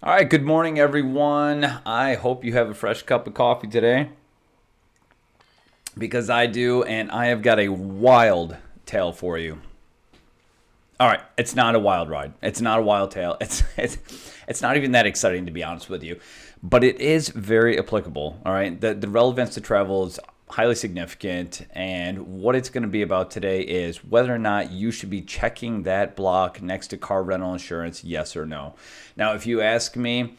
All right, good morning, everyone. I hope you have a fresh cup of coffee today because I do, and I have got a wild tale for you. All right, it's not a wild ride. It's not a wild tale. It's not even that exciting, to be honest with you, but it is very applicable. All right, the relevance to travel is highly significant, and what it's going to be about today is whether or not you should be checking that block next to car rental insurance, yes or no. Now, if you ask me,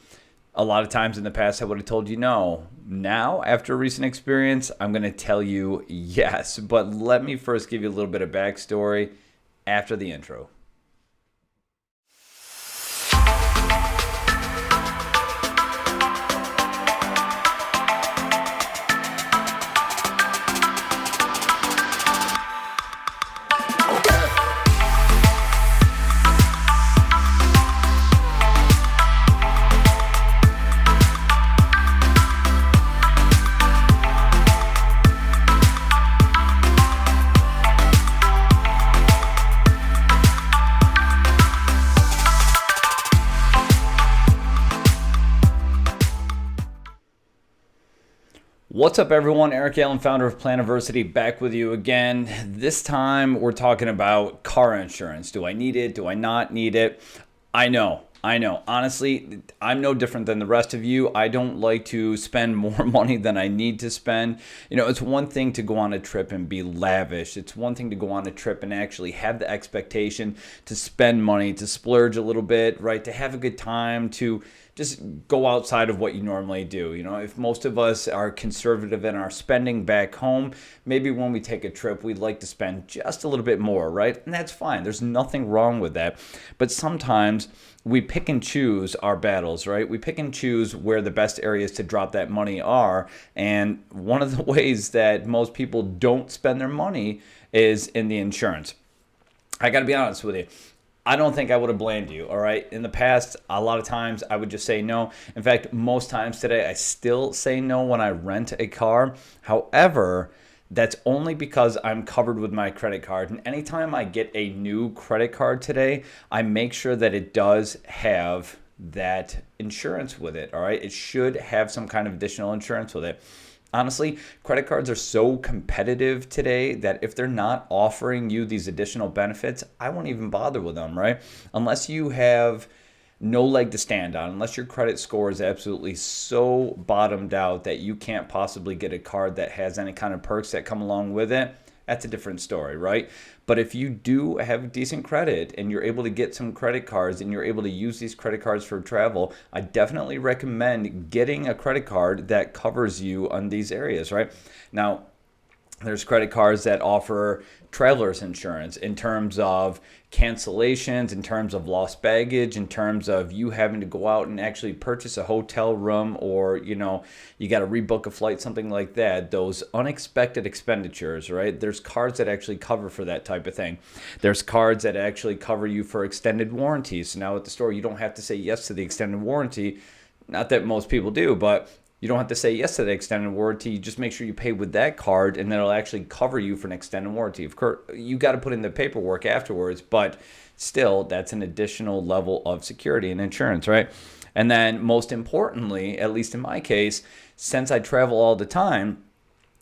a lot of times in the past I would have told you no. Now, after a recent experience, I'm going to tell you yes. But let me first give you a little bit of backstory after the intro. What's up, everyone? Eric Allen, founder of Planiversity, back with you again. This time we're talking about car insurance. Do I need it? Do I not need it? I know. Honestly, I'm no different than the rest of you. I don't like to spend more money than I need to spend. It's one thing to go on a trip and be lavish. It's one thing to go on a trip and actually have the expectation to spend money, to splurge a little bit, right? To have a good time, to just go outside of what you normally do. If most of us are conservative in our spending back home, maybe when we take a trip, we'd like to spend just a little bit more, right? And that's fine. There's nothing wrong with that. But sometimes we pick and choose our battles, right? We pick and choose where the best areas to drop that money are. And one of the ways that most people don't spend their money is in the insurance. I got to be honest with you. I don't think I would have blamed you, all right? In the past, a lot of times I would just say no. In fact, most times today, I still say no when I rent a car. However, that's only because I'm covered with my credit card. And anytime I get a new credit card today, I make sure that it does have that insurance with it, all right? It should have some kind of additional insurance with it. Honestly, credit cards are so competitive today that if they're not offering you these additional benefits, I won't even bother with them, right? Unless you have no leg to stand on, unless your credit score is absolutely so bottomed out that you can't possibly get a card that has any kind of perks that come along with it, that's a different story, right? But if you do have decent credit and you're able to get some credit cards and you're able to use these credit cards for travel, I definitely recommend getting a credit card that covers you on these areas, right? Now, there's credit cards that offer traveler's insurance in terms of cancellations, in terms of lost baggage, in terms of you having to go out and actually purchase a hotel room, or you got to rebook a flight, something like that. Those unexpected expenditures, right? There's cards that actually cover for that type of thing. There's cards that actually cover you for extended warranties. So now at the store, you don't have to say yes to the extended warranty. Not that most people do, but you don't have to say yes to the extended warranty. Just make sure you pay with that card, and then it'll actually cover you for an extended warranty. Of course, you got to put in the paperwork afterwards, but still, that's an additional level of security and insurance, right? And then most importantly, at least in my case, since I travel all the time,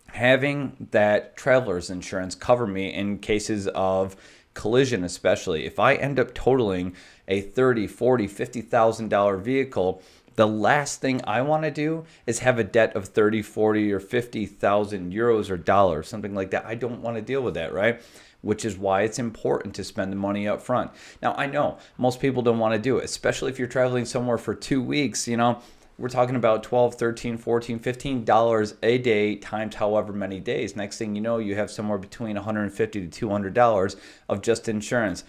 having that traveler's insurance cover me in cases of collision, especially if I end up totaling a 30, 40, $50,000 vehicle. The last thing I want to do is have a debt of 30, 40, or 50,000 euros or dollars, something like that. I don't want to deal with that, right? Which is why it's important to spend the money up front. Now, I know most people don't want to do it, especially if you're traveling somewhere for 2 weeks. We're talking about $12, $13, $14, $15 a day times however many days. Next thing you know, you have somewhere between $150 to $200 of just insurance.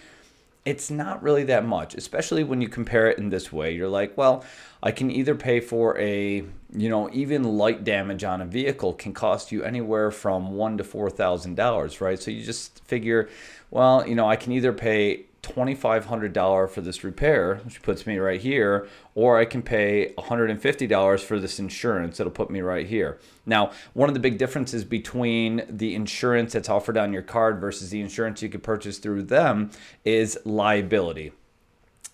It's not really that much, especially when you compare it in this way. You're like, well, I can either pay for even light damage on a vehicle can cost you anywhere from $1,000 to $4,000, right? So you just figure, well, I can either pay $2,500 for this repair, which puts me right here, or I can pay $150 for this insurance. That'll put me right here. Now, one of the big differences between the insurance that's offered on your card versus the insurance you could purchase through them is liability.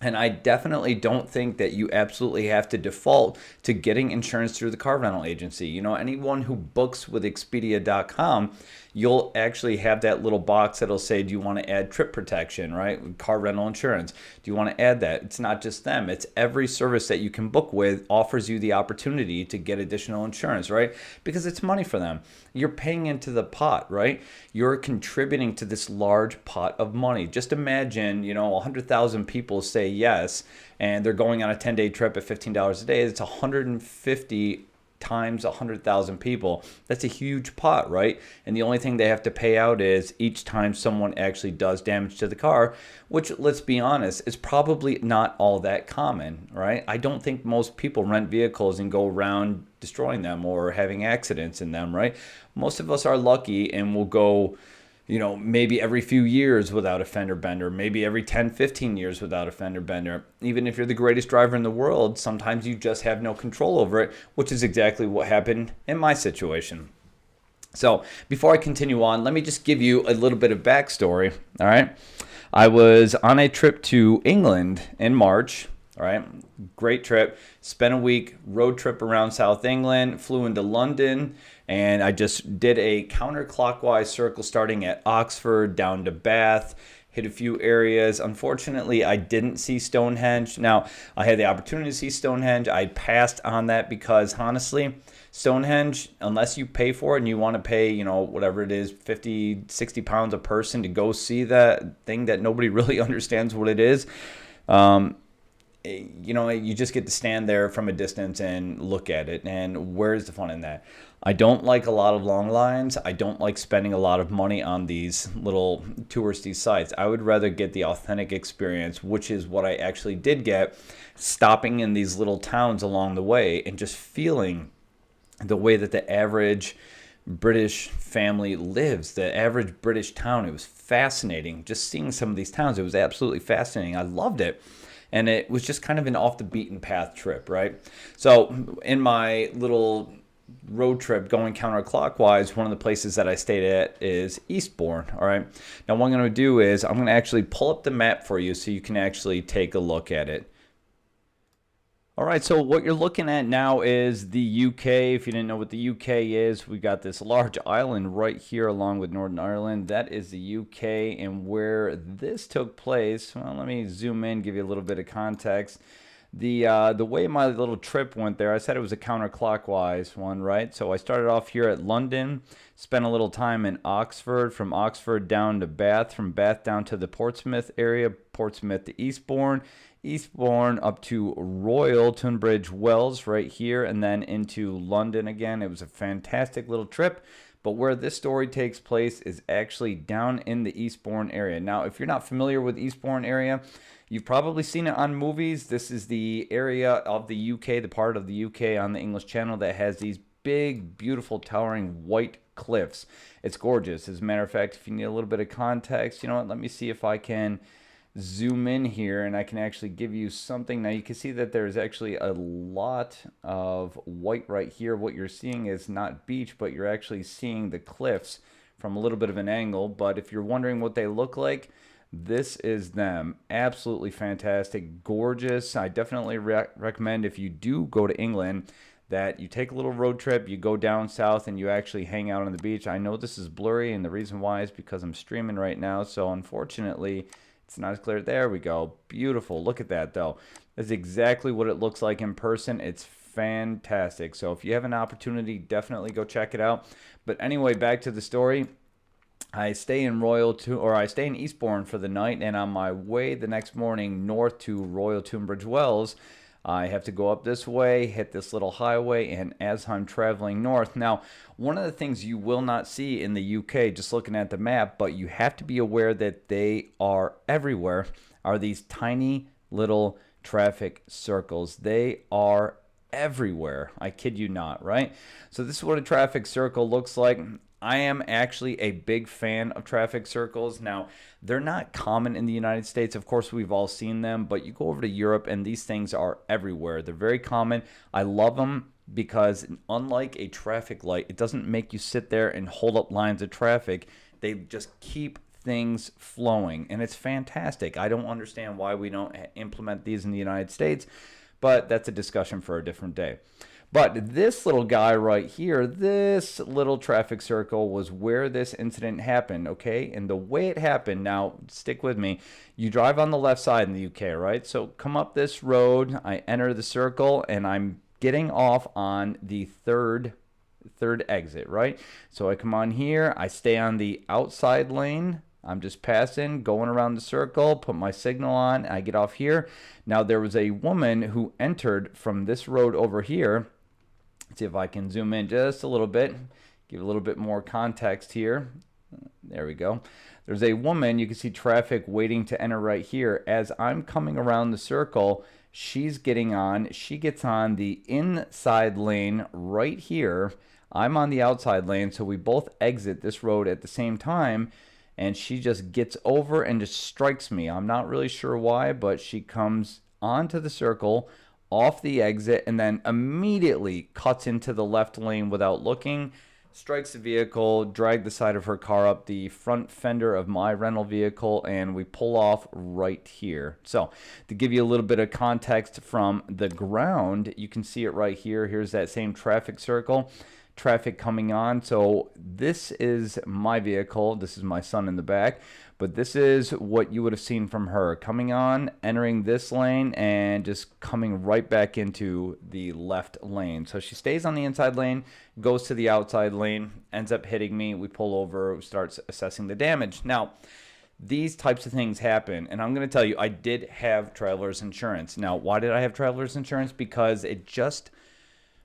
And I definitely don't think that you absolutely have to default to getting insurance through the car rental agency. Anyone who books with Expedia.com, you'll actually have that little box that'll say, do you want to add trip protection, right? Car rental insurance. Do you want to add that? It's not just them. It's every service that you can book with offers you the opportunity to get additional insurance, right? Because it's money for them. You're paying into the pot, right? You're contributing to this large pot of money. Just imagine, 100,000 people say yes, and they're going on a 10-day trip at $15 a day. It's 150 times 100,000 people. That's a huge pot, right? And the only thing they have to pay out is each time someone actually does damage to the car, which, let's be honest, is probably not all that common, right? I don't think most people rent vehicles and go around destroying them or having accidents in them, right? Most of us are lucky and will go maybe every few years without a fender bender, maybe every 10, 15 years without a fender bender. Even if you're the greatest driver in the world, sometimes you just have no control over it, which is exactly what happened in my situation. So before I continue on, let me just give you a little bit of backstory, all right? I was on a trip to England in March. All right, great trip. Spent a week road trip around South England, flew into London, and I just did a counterclockwise circle starting at Oxford down to Bath, hit a few areas. Unfortunately, I didn't see Stonehenge. Now, I had the opportunity to see Stonehenge. I passed on that because, honestly, Stonehenge, unless you pay for it and you want to pay, whatever it is, 50, 60 pounds a person to go see that thing that nobody really understands what it is, you just get to stand there from a distance and look at it. And where's the fun in that? I don't like a lot of long lines. I don't like spending a lot of money on these little touristy sites. I would rather get the authentic experience, which is what I actually did get, stopping in these little towns along the way and just feeling the way that the average British family lives, the average British town. It was fascinating. Just seeing some of these towns, it was absolutely fascinating. I loved it. And it was just kind of an off the beaten path trip, right? So in my little road trip going counterclockwise, one of the places that I stayed at is Eastbourne, all right? Now what I'm going to do is I'm going to actually pull up the map for you so you can actually take a look at it. All right, so what you're looking at now is the UK. If you didn't know what the UK is, we got this large island right here along with Northern Ireland. That is the UK, and where this took place, well, let me zoom in, give you a little bit of context. The way my little trip went there, I said it was a counterclockwise one, right? So I started off here at London, spent a little time in Oxford, from Oxford down to Bath, from Bath down to the Portsmouth area, Portsmouth to Eastbourne, Eastbourne up to Royal, Tunbridge Wells right here, and then into London again. It was a fantastic little trip. But where this story takes place is actually down in the Eastbourne area. Now, if you're not familiar with Eastbourne area, you've probably seen it on movies. This is the area of the UK, the part of the UK on the English Channel that has these big, beautiful, towering white cliffs. It's gorgeous. As a matter of fact, if you need a little bit of context, you know what? Let me see if I can zoom in here and I can actually give you something. Now you can see that there's actually a lot of white right here. What you're seeing is not beach, but you're actually seeing the cliffs from a little bit of an angle. But if you're wondering what they look like, this is them. Absolutely fantastic, gorgeous. I definitely recommend, if you do go to England, that you take a little road trip, you go down south and you actually hang out on the beach. I know this is blurry, and the reason why is because I'm streaming right now, so unfortunately it's not as clear. There we go. Beautiful. Look at that, though. That's exactly what it looks like in person. It's fantastic. So if you have an opportunity, definitely go check it out. But anyway, back to the story. I stay in Eastbourne for the night, and on my way the next morning north to Royal Tunbridge Wells, I have to go up this way, hit this little highway, and as I'm traveling north. Now, one of the things you will not see in the UK, just looking at the map, but you have to be aware that they are everywhere, are these tiny little traffic circles. They are everywhere. I kid you not, right? So this is what a traffic circle looks like. I am actually a big fan of traffic circles. Now, they're not common in the United States. Of course, we've all seen them, but you go over to Europe and these things are everywhere. They're very common. I love them because unlike a traffic light, it doesn't make you sit there and hold up lines of traffic. They just keep things flowing, and it's fantastic. I don't understand why we don't implement these in the United States, but that's a discussion for a different day. But this little guy right here, this little traffic circle was where this incident happened, okay? And the way it happened, now stick with me, you drive on the left side in the UK, right? So come up this road, I enter the circle, and I'm getting off on the third exit, right? So I come on here, I stay on the outside lane, I'm just passing, going around the circle, put my signal on, I get off here. Now there was a woman who entered from this road over here. Let's see if I can zoom in just a little bit, give a little bit more context here. There we go. There's a woman, you can see traffic waiting to enter right here. As I'm coming around the circle, she's getting on. She gets on the inside lane right here. I'm on the outside lane, so we both exit this road at the same time. And she just gets over and just strikes me. I'm not really sure why, but she comes onto the circle, off the exit, and then immediately cuts into the left lane without looking, strikes the vehicle, dragged the side of her car up the front fender of my rental vehicle, and we pull off right here. So to give you a little bit of context from the ground, you can see it right here. Here's that same traffic circle. Traffic coming on. So this is my vehicle. This is my son in the back. But this is what you would have seen from her. Coming on, entering this lane, and just coming right back into the left lane. So she stays on the inside lane, goes to the outside lane, ends up hitting me. We pull over, starts assessing the damage. Now, these types of things happen, and I'm going to tell you, I did have traveler's insurance. Now, why did I have traveler's insurance? Because it just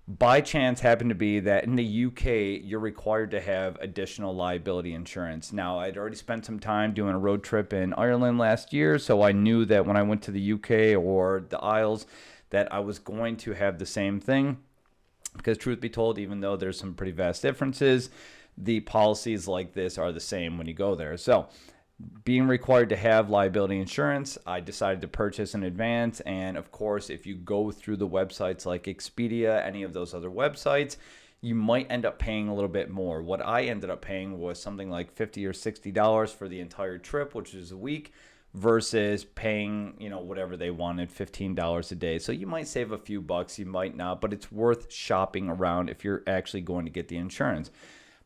by chance happened to be that in the UK, you're required to have additional liability insurance. Now, I'd already spent some time doing a road trip in Ireland last year, so I knew that when I went to the UK or the Isles, that I was going to have the same thing. Because truth be told, even though there's some pretty vast differences, the policies like this are the same when you go there. So being required to have liability insurance, I decided to purchase in advance. And of course, if you go through the websites like Expedia, any of those other websites, you might end up paying a little bit more. What I ended up paying was something like $50 or $60 for the entire trip, which is a week, versus paying, whatever they wanted, $15 a day. So you might save a few bucks, you might not, but it's worth shopping around if you're actually going to get the insurance.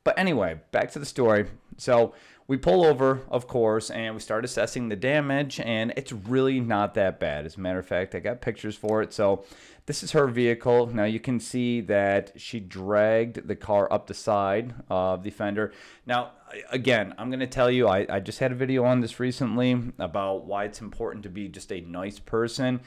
But anyway, back to the story. So we pull over, of course, and we start assessing the damage, and it's really not that bad. As a matter of fact, I got pictures for it. So this is her vehicle. Now you can see that she dragged the car up the side of the fender. Now, again, I'm going to tell you, I just had a video on this recently about why it's important to be just a nice person.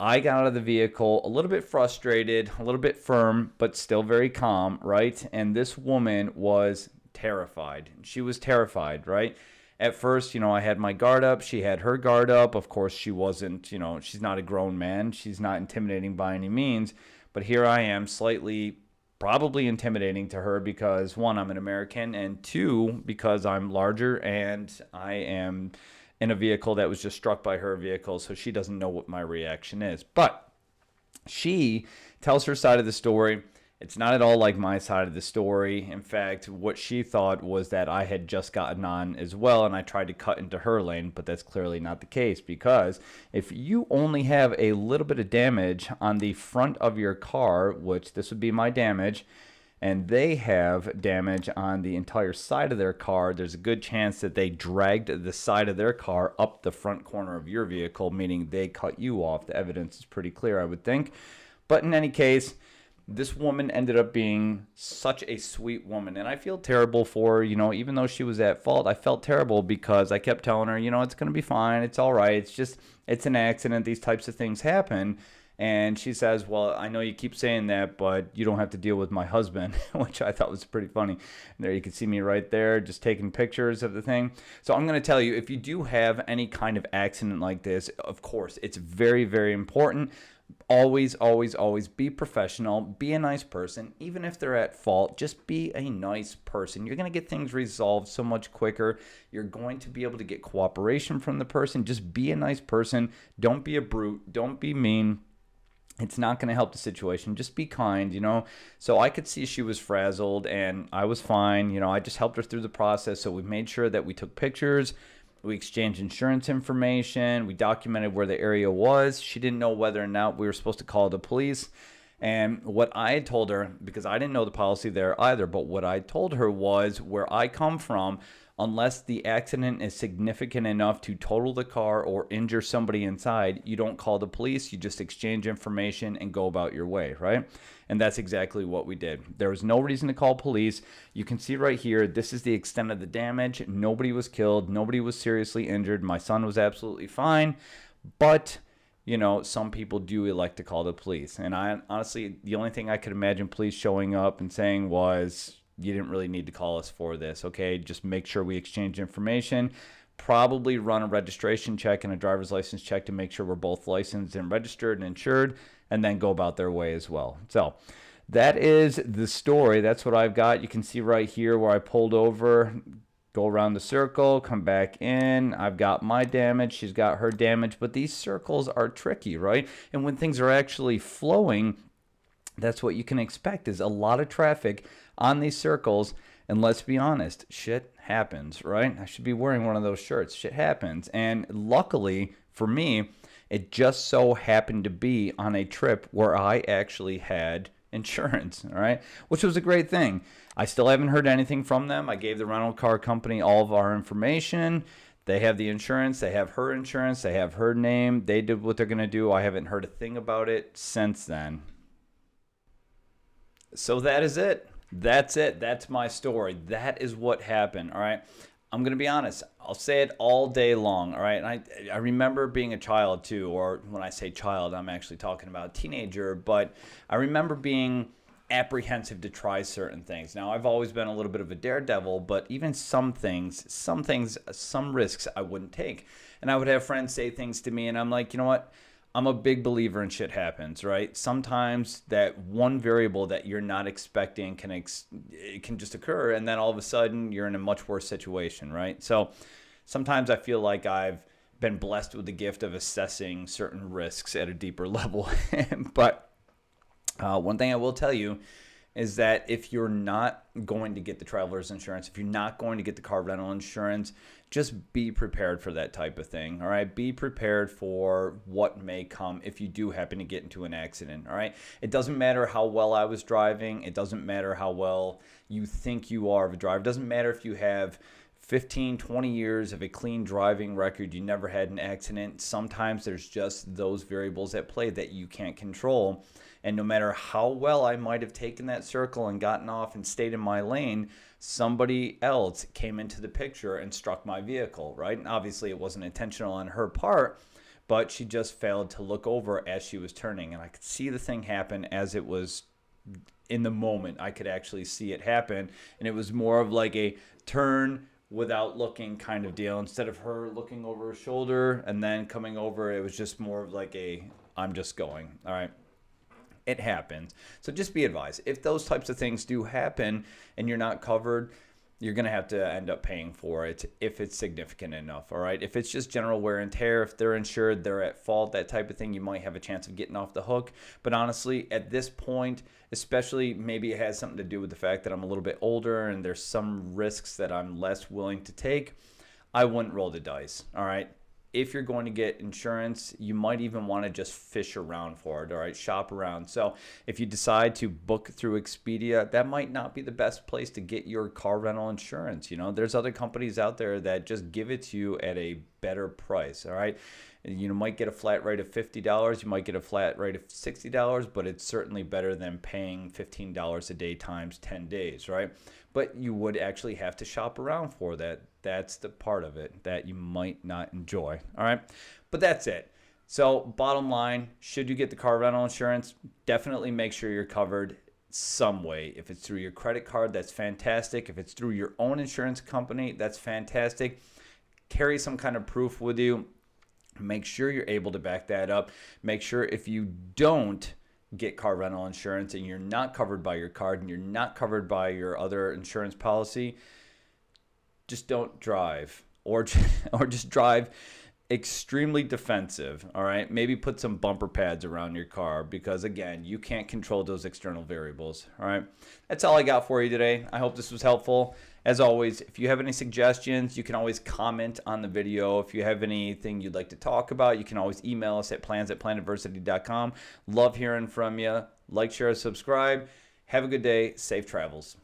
I got out of the vehicle a little bit frustrated, a little bit firm, but still very calm, right? And this woman was terrified. She was terrified, right? At first, I had my guard up. She had her guard up. Of course, she wasn't, she's not a grown man. She's not intimidating by any means. But here I am, slightly probably intimidating to her because, one, I'm an American, and two, because I'm larger and I am in a vehicle that was just struck by her vehicle, so she doesn't know what my reaction is. But she tells her side of the story. It's not at all like my side of the story. In fact, what she thought was that I had just gotten on as well, and I tried to cut into her lane, but that's clearly not the case, because if you only have a little bit of damage on the front of your car, which this would be my damage, and they have damage on the entire side of their car, there's a good chance that they dragged the side of their car up the front corner of your vehicle, meaning they cut you off. The evidence is pretty clear, I would think. But in any case, this woman ended up being such a sweet woman, and I feel terrible for her. Even though she was at fault, I felt terrible because I kept telling her, it's going to be fine, it's all right, it's an accident, these types of things happen. And she says, well, I know you keep saying that, but you don't have to deal with my husband, which I thought was pretty funny. And there you can see me right there just taking pictures of the thing. So I'm going to tell you, if you do have any kind of accident like this, of course, it's very, very important. Always, always, always be professional. Be a nice person. Even if they're at fault, just be a nice person. You're going to get things resolved so much quicker. You're going to be able to get cooperation from the person. Just be a nice person. Don't be a brute. Don't be mean. It's not going to help the situation. Just be kind, So I could see she was frazzled and I was fine. I just helped her through the process. So we made sure that we took pictures, we exchanged insurance information, we documented where the area was. She didn't know whether or not we were supposed to call the police. And what I had told her, because I didn't know the policy there either, but what I told her was, where I come from, unless the accident is significant enough to total the car or injure somebody inside, you don't call the police. You just exchange information and go about your way, right? And that's exactly what we did. There was no reason to call police. You can see right here, this is the extent of the damage. Nobody was killed. Nobody was seriously injured. My son was absolutely fine. But some people do elect to call the police. And I honestly, the only thing I could imagine police showing up and saying was, you didn't really need to call us for this, okay? Just make sure we exchange information. Probably run a registration check and a driver's license check to make sure we're both licensed and registered and insured, and then go about their way as well. So that is the story. That's what I've got. You can see right here where I pulled over, go around the circle, come back in. I've got my damage. She's got her damage. But these circles are tricky, right? And when things are actually flowing, that's what you can expect, is a lot of traffic on these circles. And let's be honest, shit happens, right? I should be wearing one of those shirts. Shit happens. And luckily for me, it just so happened to be on a trip where I actually had insurance, all right, which was a great thing. I still haven't heard anything from them. I gave the rental car company all of our information. They have the insurance. They have her insurance. They have her name. They did what they're going to do. I haven't heard a thing about it since then. So that is it. That's it. That's my story. That is what happened. All right. I'm going to be honest. I'll say it all day long. All right. And I remember being a child too, or when I say child, I'm actually talking about a teenager, but I remember being apprehensive to try certain things. Now, I've always been a little bit of a daredevil, but even some risks I wouldn't take. And I would have friends say things to me and I'm like, you know what? I'm a big believer in shit happens, right? Sometimes that one variable that you're not expecting it can just occur, and then all of a sudden you're in a much worse situation, right? So sometimes I feel like I've been blessed with the gift of assessing certain risks at a deeper level. But one thing I will tell you is that if you're not going to get the traveler's insurance, if you're not going to get the car rental insurance, just be prepared for that type of thing, all right? Be prepared for what may come if you do happen to get into an accident, all right? It doesn't matter how well I was driving. It doesn't matter how well you think you are of a driver. It doesn't matter if you have 15, 20 years of a clean driving record, you never had an accident. Sometimes there's just those variables at play that you can't control. And no matter how well I might have taken that circle and gotten off and stayed in my lane, somebody else came into the picture and struck my vehicle, right? And obviously it wasn't intentional on her part, but she just failed to look over as she was turning. And I could see the thing happen as it was in the moment. I could actually see it happen. And it was more of like a turn without looking kind of deal. Instead of her looking over her shoulder and then coming over, it was just more of like I'm just going. All right. It happens. So just be advised. If those types of things do happen and you're not covered, you're going to have to end up paying for it if it's significant enough, all right? If it's just general wear and tear, if they're insured, they're at fault, that type of thing, you might have a chance of getting off the hook. But honestly, at this point, especially maybe it has something to do with the fact that I'm a little bit older and there's some risks that I'm less willing to take, I wouldn't roll the dice, all right? If you're going to get insurance, you might even want to just fish around for it, all right? Shop around. So if you decide to book through Expedia, that might not be the best place to get your car rental insurance. There's other companies out there that just give it to you at a better price, all right? You might get a flat rate of $50. You might get a flat rate of $60, but it's certainly better than paying $15 a day times 10 days, right? But you would actually have to shop around for that. That's the part of it that you might not enjoy, all right? But that's it. So bottom line, should you get the car rental insurance, definitely make sure you're covered some way. If it's through your credit card, that's fantastic. If it's through your own insurance company, that's fantastic. Carry some kind of proof with you. Make sure you're able to back that up. Make sure if you don't get car rental insurance and you're not covered by your card and you're not covered by your other insurance policy, just don't drive or just drive extremely defensive. All right, maybe put some bumper pads around your car because again, you can't control those external variables. All right, that's all I got for you today. I hope this was helpful. As always, if you have any suggestions, you can always comment on the video. If you have anything you'd like to talk about, you can always email us at plans@planadversity.com. Love hearing from you. Like, share, subscribe. Have a good day. Safe travels.